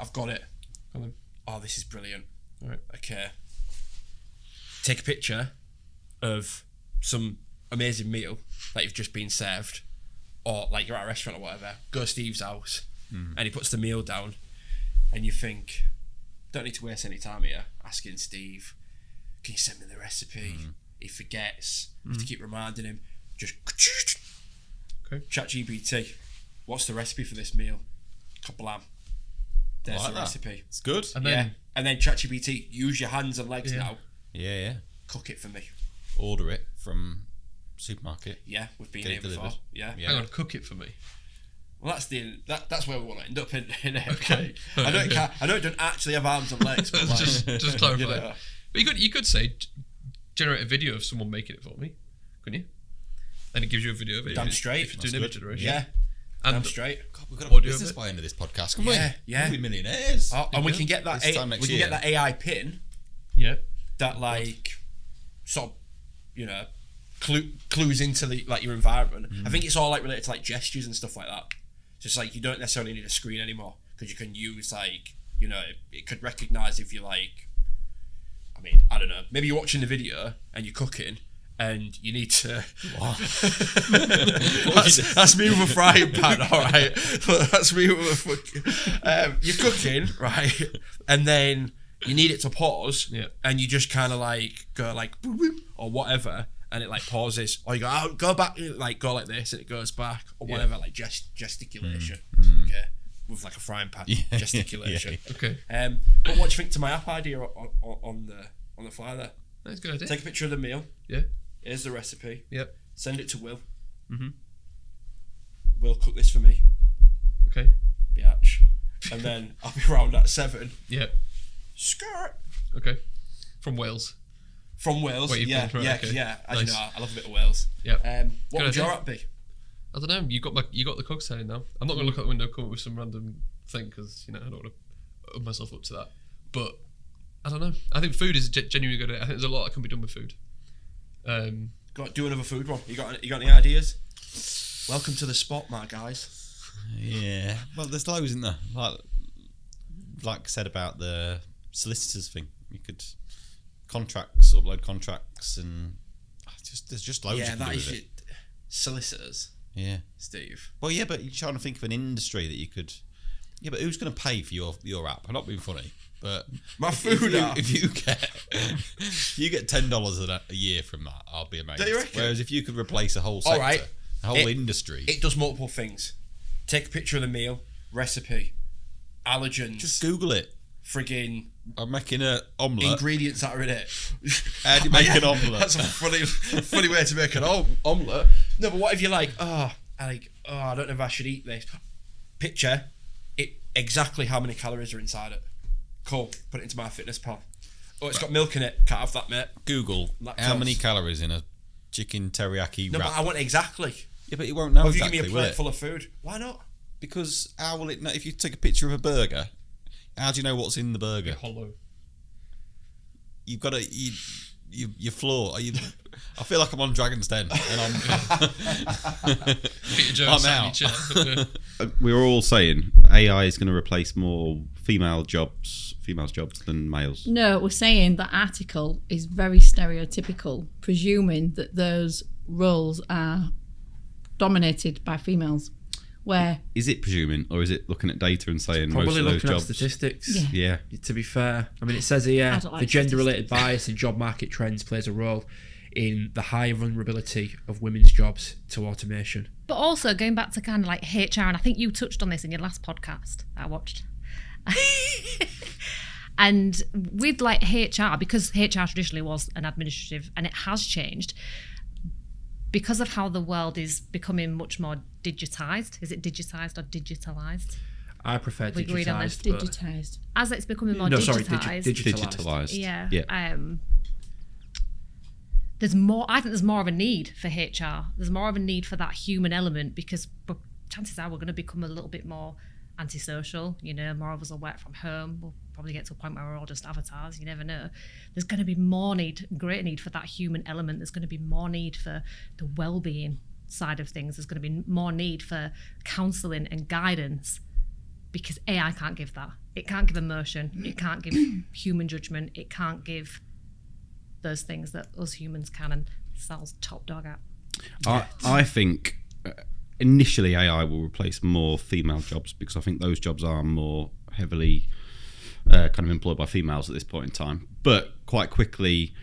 I've got it. Oh, this is brilliant. All right. Okay. Take a picture of some amazing meal that you've just been served, or like you're at a restaurant or whatever. Go to Steve's house, and he puts the meal down, and you think, don't need to waste any time here asking Steve, can you send me the recipe? He forgets. You have to keep reminding him. Just ChatGPT, what's the recipe for this meal? Kablam. There's the recipe. It's good. And then ChatGPT, use your hands and legs now. Yeah. Cook it for me. Order it from supermarket. Yeah, we've been Get here it delivered. before. Yeah. Hang on, cook it for me. Well, that's where we want to end up in it. Okay. I know it don't actually have arms and legs, but like, just clarify. you know. But you could say, generate a video of someone making it for me, couldn't you? And it gives you a video of it. Damn if straight. If you're doing image generation. Yeah. And Damn straight. God, we've got a Audio business bit. by the end of this podcast, can we? Yeah. We'll be millionaires. Oh, and we can get that. This time next year. That AI pin. Yeah. That like sort of, you know, clues into the like your environment. I think it's all like related to like gestures and stuff like that. So it's like you don't necessarily need a screen anymore because you can use like, you know, it could recognize if you like. I mean, I don't know. Maybe you're watching the video and you're cooking. And you need to. That's me with a frying pan, all right. That's me with a fucking. You're cooking, right, and then you need it to pause, and you just kind of like go like boop, boop, or whatever, and it like pauses, or you go go back, like go like this, and it goes back, or whatever, like gesticulation, okay, with like a frying pan, gesticulation, Okay. But what do you think to my app idea on the fly there? That's a good idea. Take a picture of the meal. Yeah. Here's the recipe. Yep. Send it to Will. Mm-hmm. Will, cook this for me. Okay. Biatch. And then I'll be around at 7. Yep. Skirt. Okay. From Wales. From Wales. Where you've Yeah. been from, Yeah. okay. Yeah. As Nice. you know, I love a bit of Wales. Yep. What Good would your idea. app be? I don't know. You got the cook saying now. I'm not going to look out the window, come up with some random thing because I don't want to open myself up to that. But I don't know. I think food is genuinely good. I think there's a lot that can be done with food. Do another food one. You got any ideas? Welcome to the spot, my guys. Yeah. Well, there's loads, isn't there? Like I said about the solicitors thing. You could upload contracts, and there's just loads. Yeah, you can that do is with it. solicitors. Yeah. Steve. Well, yeah, but you're trying to think of an industry that you could. Yeah, but who's going to pay for your app? I'm not being funny, but My food app. If you get $10 a year from that, I'll be amazed. Do you reckon? Whereas if you could replace a whole sector, Alright. a whole industry, It does multiple things. Take a picture of the meal, recipe, allergens, just Google it. friggin' I'm making an omelette. ingredients that are in it. How do you make an omelette? That's a funny way to make an omelette. No, but what if you're like, I don't know if I should eat this. Picture it exactly how many calories are inside it. Cool. Put it into my fitness pal. Oh, it's got milk in it. Can't have that, mate. Google Lactose. how many calories in a chicken teriyaki No, wrap. but I want exactly. Yeah, but you won't know Or if you exactly, give me a will plate it? full of food, why not? Because how will it know? If you take a picture of a burger, how do you know what's in the burger? Hollow. You've got to your floor. I feel like I'm on Dragon's Den, and Peter Jones I'm out. We were all saying AI is going to replace more females' jobs than males. No, we're saying that article is very stereotypical, presuming that those roles are dominated by females. Where Is it presuming, or is it looking at data and saying Probably most of those looking at jobs? statistics. Yeah. Yeah. To be fair, I mean, it says here I don't like the gender-related bias in job market trends plays a role in the high vulnerability of women's jobs to automation. But also going back to kind of like HR, and I think you touched on this in your last podcast that I watched. And with like HR, because HR traditionally was an administrative, and it has changed because of how the world is becoming much more digitized. Is it digitized or digitalized? I prefer We agreed on this. digitised. but- digitised. As it's becoming more Digitalised. Digitalised. yeah. Yeah. There's more. I think there's more of a need for HR. There's more of a need for that human element because chances are we're going to become a little bit more antisocial. More of us will work from home. We'll probably get to a point where we're all just avatars. You never know. There's going to be great need for that human element. There's going to be more need for the well-being side of things. There's going to be more need for counselling and guidance. because AI can't give that. It can't give emotion. It can't give human judgment. It can't give those things that us humans can, and Sal's top dog at. I think initially AI will replace more female jobs because I think those jobs are more heavily kind of employed by females at this point in time. But quite quickly,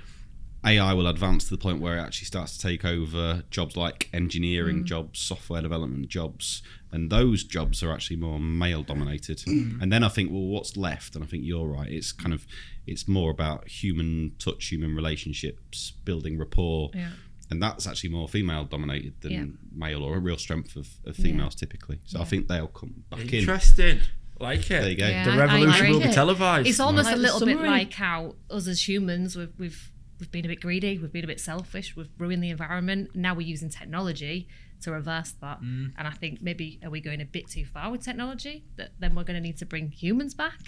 AI will advance to the point where it actually starts to take over jobs like engineering jobs, software development jobs, and those jobs are actually more male dominated. And then I think, well, what's left? And I think you're right. It's more about human touch, human relationships, building rapport. Yeah. And that's actually more female dominated than male, or a real strength of females typically. So I think they'll come back in. Interesting. Like it. There you go. Yeah, The revolution I will like be it. televised. It's almost Like a the little bit summary. like how us as humans, we've been a bit greedy, we've been a bit selfish, we've ruined the environment. Now we're using technology to reverse that. And I think maybe are we going a bit too far with technology? That then we're going to need to bring humans back?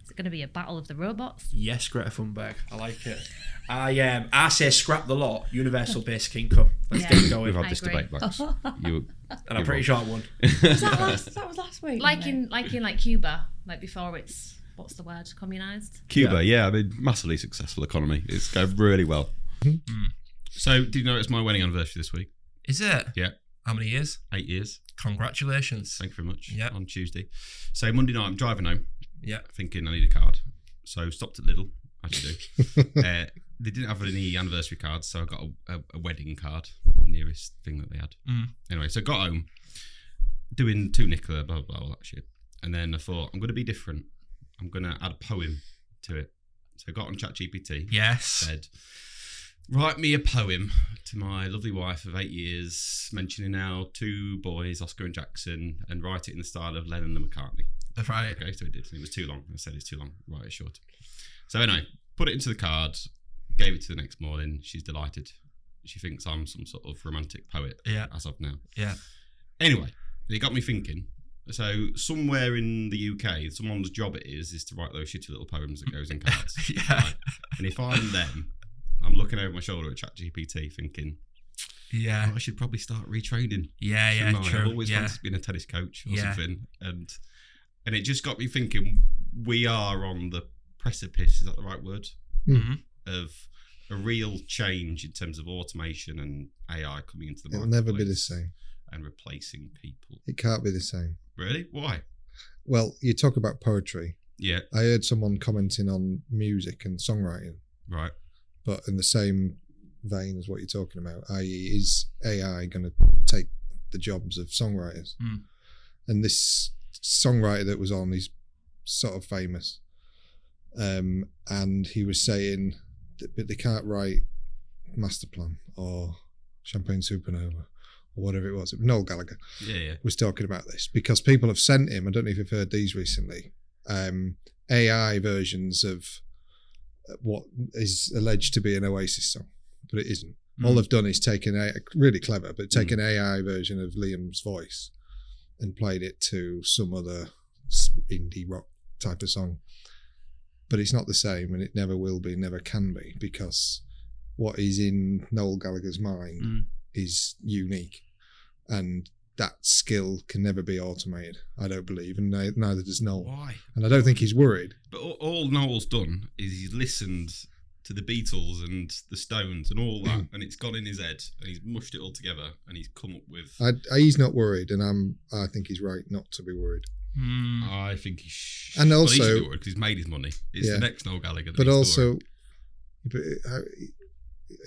Is it going to be a battle of the robots? Yes, Greta Thunberg. I like it. I say scrap the lot. Universal basic income. Let's get it going. We've had I this agree. debate, Max. And And I'm pretty sure I won. That was last week. Like wasn't in Cuba, like before it's what's the word, communized. Cuba, yeah, I mean, massively successful economy. It's going really well. So, did you know it's my wedding anniversary this week? Is it? Yeah, How many years? 8 years. Congratulations. Thank you very much. Yeah. On Tuesday. So Monday night, I'm driving home, Yeah. thinking I need a card. So stopped at Lidl, as you do. They didn't have any anniversary cards, so I got a wedding card, nearest thing that they had. Anyway, so got home, doing to Nicola, blah, blah, blah, all that shit. And then I thought, I'm going to be different. I'm going to add a poem to it. So I got on ChatGPT. Yes. Said, write me a poem to my lovely wife of 8 years, mentioning our 2 boys, Oscar and Jackson, and write it in the style of Lennon and McCartney. That's right. Okay, so it did. It was too long. I said it's too long. Write it short. So anyway, put it into the card, gave it to the next morning. She's delighted. She thinks I'm some sort of romantic poet as of now. Yeah. Anyway, it got me thinking. So somewhere in the UK, someone's job it is to write those shitty little poems that goes in cards. Yeah. Right? And if I'm them, I'm looking over my shoulder at ChatGPT thinking, Yeah. I should probably start retraining. Yeah, yeah, shouldn't I? true. I've always Yeah. wanted being a tennis coach or Yeah. something. And it just got me thinking, we are on the precipice, is that the right word? Mm-hmm. Of a real change in terms of automation and AI coming into the It'll marketplace. never be the same. And replacing people. It can't be the same. Really? Why? Well, you talk about poetry. Yeah, I heard someone commenting on music and songwriting, right. but in the same vein as what you're talking about, i.e., is AI going to take the jobs of songwriters? Mm. And this songwriter that was on, he's sort of famous, and he was saying that they can't write Masterplan or Champagne Supernova or whatever it was. Noel Gallagher Yeah. was talking about this because people have sent him, I don't know if you've heard these recently, AI versions of what is alleged to be an Oasis song, but it isn't. All they've done is taken really clever, but taken AI version of Liam's voice and played it to some other indie rock type of song. But it's not the same, and it never will be, never can be, because what is in Noel Gallagher's mind is unique, and that skill can never be automated, I don't believe, and neither does Noel. Why? And I don't think he's worried. But all Noel's done is he's listened to the Beatles and the Stones and all that, and it's gone in his head, and he's mushed it all together, and he's come up with... He's not worried, and I think he's right not to be worried. I think he should. And Well, also- he should be worried because he's made his money. It's Yeah. the next Noel Gallagher. That But needs to also, worry. are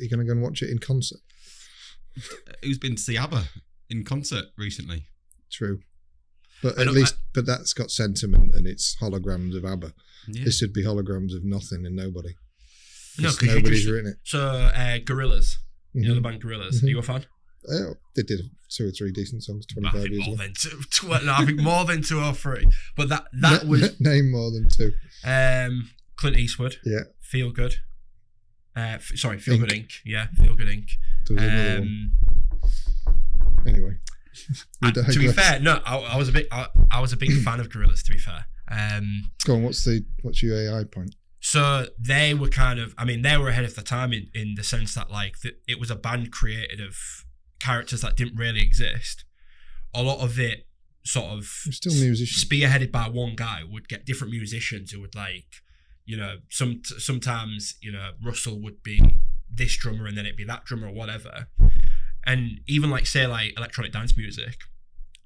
you going to go and watch it in concert? Who's been to see ABBA in concert recently? True. But I at don't- least, but that's got sentiment, and it's holograms of ABBA. Yeah. This would be holograms of nothing and nobody. No, Just because nobody's written it. So, Gorillaz. You know the Mhm. band Gorillaz. Are you a fan? Oh, they did 2 or 3 decent songs I 25 think years more ago. than two. No, I think more than 2 or 3. But that was Name more than 2. Clint Eastwood. Yeah. Feel Good. Feel Good Inc. Yeah, Feel Good Inc. There was another one. Anyway. We To be digress. fair, no, I was a big fan of Gorillaz. To be fair, Go on, what's your AI point? so they were they were ahead of the time in the sense that it was a band created of characters that didn't really exist. A lot of it sort of Still musicians. spearheaded by one guy would get different musicians who would like, you know, sometimes, you know, Russell would be this drummer and then it'd be that drummer or whatever. And even like say like electronic dance music,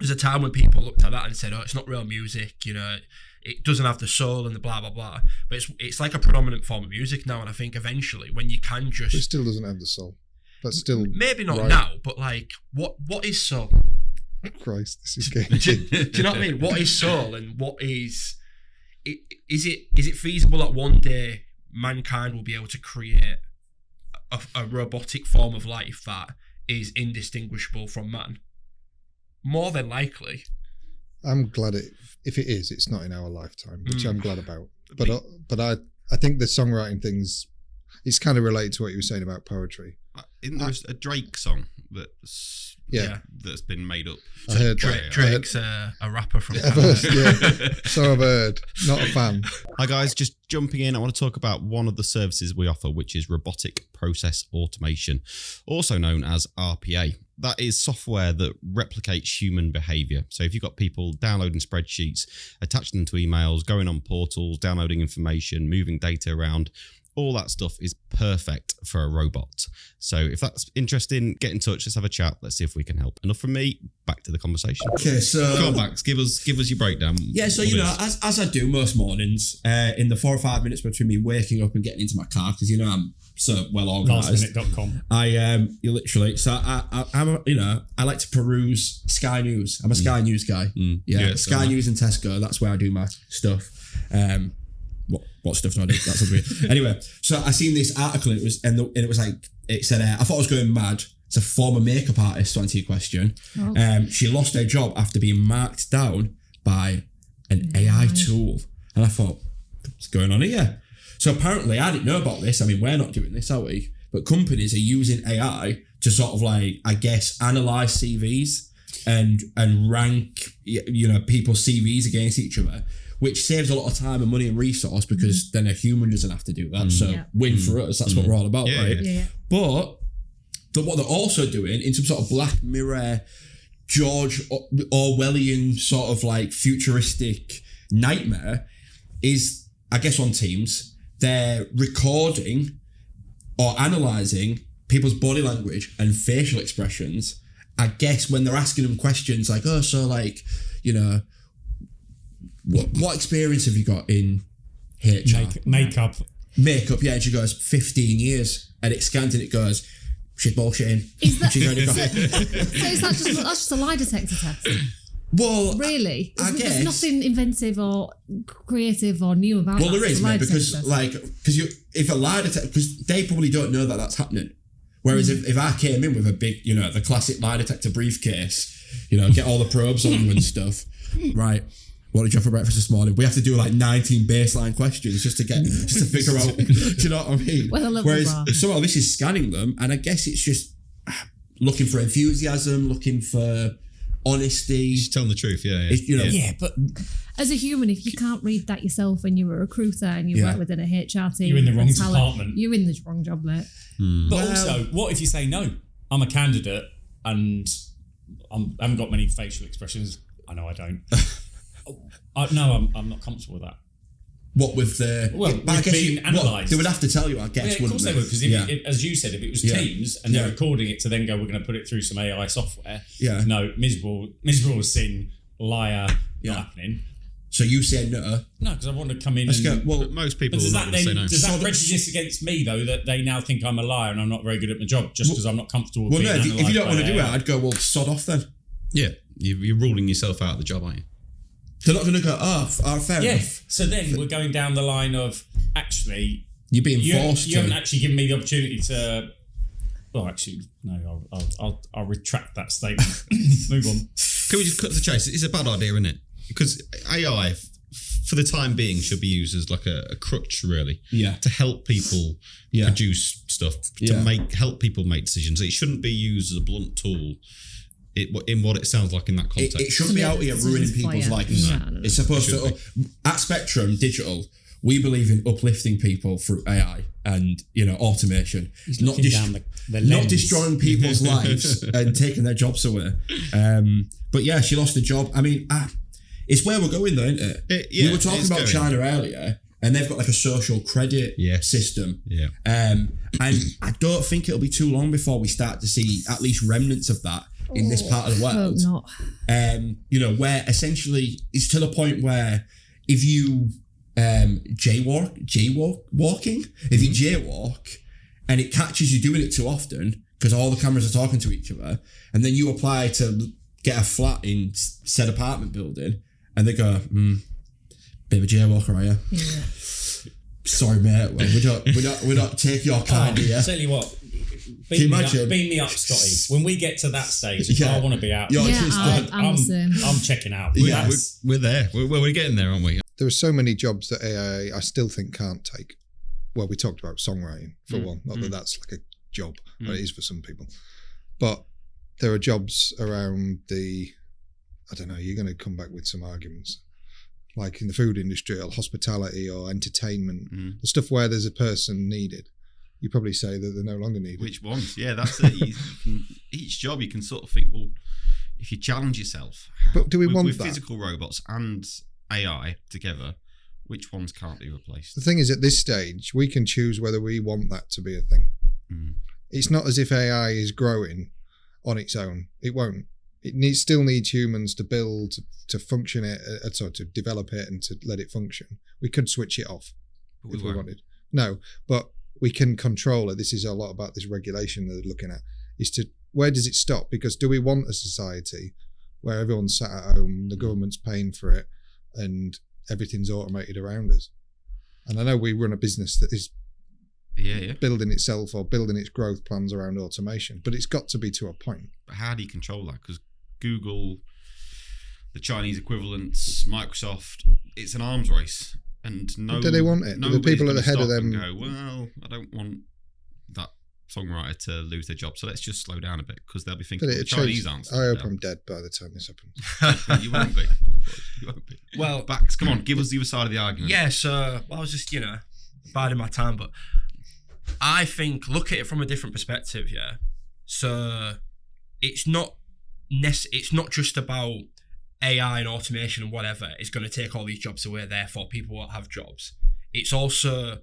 there's a time when people looked at that and said, oh, it's not real music, you know, it doesn't have the soul and the blah blah blah. But it's like a predominant form of music now, and I think eventually when you can just, But it still doesn't have the soul. That's still maybe not right. now, but like what is soul? Christ, this is getting do you know what I mean? What is soul, and what is it feasible that one day mankind will be able to create a robotic form of life that is indistinguishable from man? More than likely. I'm glad if it is, it's not in our lifetime, which I'm glad about. But I think the songwriting things, it's kind of related to what you were saying about poetry. Isn't there a Drake song that's been made up? I heard Drake's a rapper from I've heard, yeah. So I've heard. Not a fan. Hi guys, just jumping in, I want to talk about one of the services we offer, which is robotic process automation, also known as RPA. That is software that replicates human behavior. So if you've got people downloading spreadsheets, attaching them to emails, going on portals, downloading information, moving data around, all that stuff is perfect for a robot. So if that's interesting, get in touch. Let's have a chat. Let's see if we can help. Enough from me. Back to the conversation. Okay, so Go on, Max. Give us your breakdown. yeah, so What you it know, is. as I do most mornings, in the 4 or 5 minutes between me waking up and getting into my car, because you know I'm so well organised. Lastminute.com. You literally. So I like to peruse Sky News. I'm a Sky News guy. Yeah, Sky News and Tesco. That's where I do my stuff. What stuff do I do? That sounds weird. Anyway, so I seen this article. And it was like, it said, I thought I was going mad. It's a former makeup artist, to answer your question. Oh. She lost her job after being marked down by an AI tool. And I thought, what's going on here? So apparently, I didn't know about this. I mean, we're not doing this, are we? But companies are using AI to sort of like, I guess, analyse CVs and rank, you know, people's CVs against each other, which saves a lot of time and money and resource because then a human doesn't have to do that. So win for us. That's what we're all about, right? Yeah. But what they're also doing in some sort of Black Mirror, George Orwellian sort of like futuristic nightmare is, I guess on Teams, they're recording or analysing people's body language and facial expressions. I guess when they're asking them questions like, oh, so like, you know, what experience have you got in HR? Makeup. Makeup, yeah. And she goes, 15 years. And it scans and it goes, she's bullshitting. Is that, She's only got so is that that's just a lie detector test? Well, Really? I guess. There's nothing inventive or creative or new about Well, that. there is, It's a lie mate, because detector test. if a lie detector, because they probably don't know that that's happening. Whereas if I came in with a big, you know, the classic lie detector briefcase, you know, get all the probes on you and stuff, right? What did you have for breakfast this morning? We have to do like 19 baseline questions just to figure out. Do you know what I mean? Well, a level Whereas bar. somehow this is scanning them, and I guess it's just looking for enthusiasm, looking for honesty. She's telling the truth, yeah. You know, Yeah, but As a human, if you can't read that yourself and you're a recruiter and you Yeah. work within a HR team, You're in the wrong and talent, department. You're in the wrong job, mate. But also, what if you say no? I'm a candidate and I haven't got many facial expressions. I know I don't. I'm not comfortable with that. what with the Well, I with guess being analysed. they would have to tell you, I guess. Yeah, of wouldn't course they would, because as you said, if it was Yeah. Teams and they're recording it to then go, we're going to put it through some AI software. Yeah. No, miserable sin, liar, not happening. So you say no. No, because I want to come in. Let's and, go. Well, But most people But are does not that going to say then no. does that So the- prejudice against me though that they now think I'm a liar and I'm not very good at my job just because I'm not comfortable? well, being no. If you analysed don't by want to do it, AI? I'd go. Well, sod off then. Yeah, you're ruling yourself out of the job, aren't you? They're not going to go. Oh, fair Yeah. enough. So then we're going down the line of actually You're being you forced haven't to. actually given me the opportunity to. Well, actually, no. I'll retract that statement. Move on. Can we just cut to the chase? It's a bad idea, isn't it? Because AI, for the time being, should be used as like a crutch, really. Yeah. To help people Yeah. produce stuff, Yeah. to help people make decisions. It shouldn't be used as a blunt tool. In what it sounds like in that context. It shouldn't be out here ruining people's lives. No. It's supposed to. At Spectrum Digital, we believe in uplifting people through AI and automation. He's not looking down the lens. not destroying people's lives and taking their jobs away. But yeah, she lost the job. I mean, it's where we're going though, isn't it? We were talking about China earlier, and they've got like a social credit system. Yeah. And I don't think it'll be too long before we start to see at least remnants of that in this part of the world. Hope not. Where essentially it's to the point where if you jaywalking, if you jaywalk and it catches you doing it too often because all the cameras are talking to each other, and then you apply to get a flat in said apartment building, and they go, bit of a jaywalker, are you? Yeah. Sorry, mate. Well, we don't take your card here. Tell you what, Can you beam imagine? me up, Scotty. When we get to that stage, I want to be out. You're Yeah, just I'm the same. I'm checking out. Yeah, we're there. We're getting there, aren't we? There are so many jobs that AI I still think can't take. Well, we talked about songwriting for one. Not that that's like a job, but it is for some people. But there are jobs around I don't know, you're going to come back with some arguments. Like in the food industry or hospitality or entertainment, the stuff where there's a person needed. You probably say that they're no longer needed. Which ones? Yeah, that's it. Each job you can sort of think, well, if you challenge yourself, But do we want with that? physical robots and AI together, which ones can't be replaced? The thing is, at this stage, we can choose whether we want that to be a thing. It's not as if AI is growing on its own. It won't. It still needs humans to build, to function it, to develop it and to let it function. We could switch it off if we wanted. No, but we can control it. This is a lot about this regulation that they're looking at. Where does it stop? Because do we want a society where everyone's sat at home, the government's paying for it, and everything's automated around us? And I know we run a business that is building itself or building its growth plans around automation, but it's got to be to a point. But how do you control that? Because Google, the Chinese equivalents, Microsoft, it's an arms race. And Do they want it? Do the people at the head of them go, well, I don't want that songwriter to lose their job, so let's just slow down a bit, because they'll be thinking, well, the Chinese answer. I hope I'm dead by the time this happens. You won't be. You won't be. Well, Bax, come on, give us the other side of the argument. Yeah, so I was just, biding my time, but I think look at it from a different perspective, yeah. So it's not just about AI and automation and whatever is going to take all these jobs away, therefore people won't have jobs. It's also,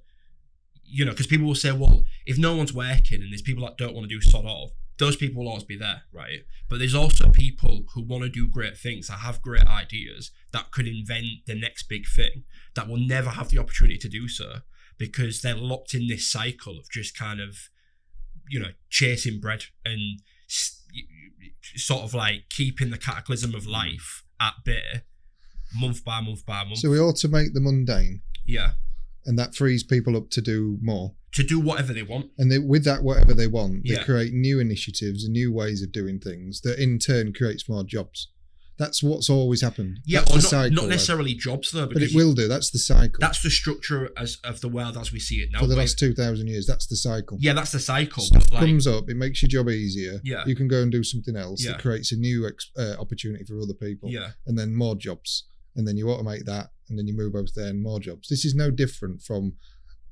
because people will say, well, if no one's working and there's people that don't want to do sod all, those people will always be there, right? But there's also people who want to do great things, that have great ideas, that could invent the next big thing, that will never have the opportunity to do so because they're locked in this cycle of just kind of, chasing bread and sort of like keeping the cataclysm of life at bay month by month by month. So we automate the mundane. Yeah. And that frees people up to do more. To do whatever they want. And with that whatever they want, they Yeah. create new initiatives and new ways of doing things that in turn creates more jobs. That's what's always happened. Yeah, That's or the not, cycle, not necessarily jobs though. but because it will do. That's the cycle. That's the structure of the world as we see it now. For the last 2,000 years, that's the cycle. Yeah, that's the cycle. Stuff but like, comes up, it makes your job easier. Yeah. You can go and do something else Yeah. that creates a new opportunity for other people. Yeah. And then more jobs. And then you automate that, and then you move over there and more jobs. This is no different from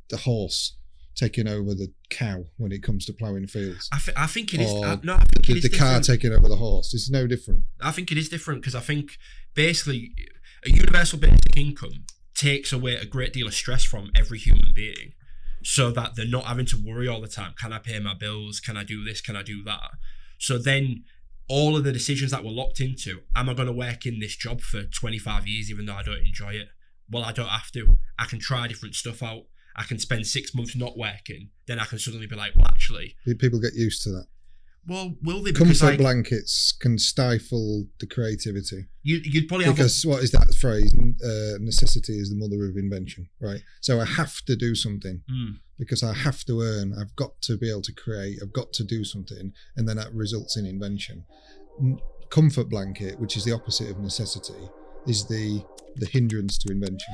the horse taking over the cow when it comes to ploughing fields. I think it is. Or I think it is the car different. taking over the horse. It's no different. I think it is different because I think basically a universal basic income takes away a great deal of stress from every human being so that they're not having to worry all the time. Can I pay my bills? Can I do this? Can I do that? So then all of the decisions that we're locked into, am I going to work in this job for 25 years even though I don't enjoy it? Well, I don't have to. I can try different stuff out. I can spend 6 months not working. Then I can suddenly be like, well, actually. People get used to that. Well, will they? Because Comfort blankets can stifle the creativity. You'd probably have. Because what is that phrase? Necessity is the mother of invention, right? So I have to do something because I have to earn. I've got to be able to create. I've got to do something, and then that results in invention. Comfort blanket, which is the opposite of necessity, is the hindrance to invention.